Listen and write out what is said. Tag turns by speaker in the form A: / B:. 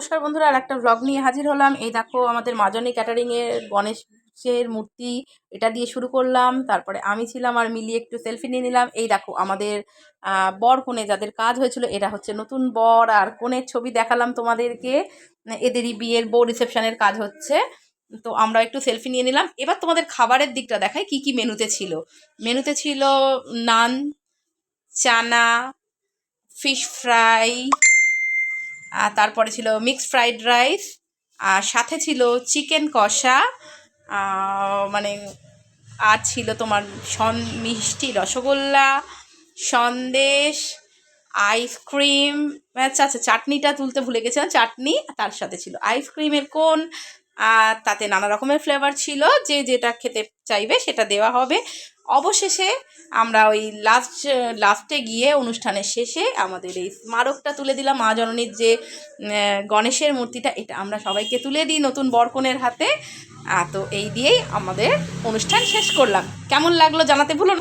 A: নমস্কার বন্ধুরা, আর একটা ব্লগ নিয়ে হাজির হলাম। এই দেখো আমাদের মাজনী ক্যাটারিংয়ের গণেশের মূর্তি, এটা দিয়ে শুরু করলাম। তারপরে আমি ছিলাম আর মিলিয়ে একটু সেলফি নিয়ে নিলাম। এই দেখো আমাদের বর কনে যাদের কাজ হয়েছিল, এরা হচ্ছে নতুন বর আর কনের ছবি দেখালাম তোমাদেরকে। এদেরই বিয়ের বউ রিসেপশনের কাজ হচ্ছে, তো আমরা একটু সেলফি নিয়ে নিলাম। এবার তোমাদের খাবারের দিকটা দেখাই কি কি মেনুতে ছিল। মেনুতে ছিল নান, চানা, ফিশ ফ্রাই, তারপরে ছিল মিক্সড ফ্রাইড রাইস, আর সাথে ছিল চিকেন কষা, মানে আর ছিল তোমার মিষ্টি রসগোল্লা, সন্দেশ, আইসক্রিম। আচ্ছা আচ্ছা, চাটনিটা তুলতে ভুলে গেছিলাম, চাটনি, তার সাথে ছিল আইসক্রিমের কোন। আর তাতে নানা রকমের ফ্লেভার ছিল, যে যেটা খেতে চাইবে সেটা দেওয়া হবে। অবশেষে আমরা ওই লাস্টে গিয়ে অনুষ্ঠানের শেষে আমাদের এই স্মারকটা তুলে দিলাম, মা জননীর যে গণেশের মূর্তিটা, এটা আমরা সবাইকে তুলে দিই নতুন বরকনের হাতে। তো এই দিয়েই আমাদের অনুষ্ঠান শেষ করলাম। কেমন লাগলো জানাতে ভুলো।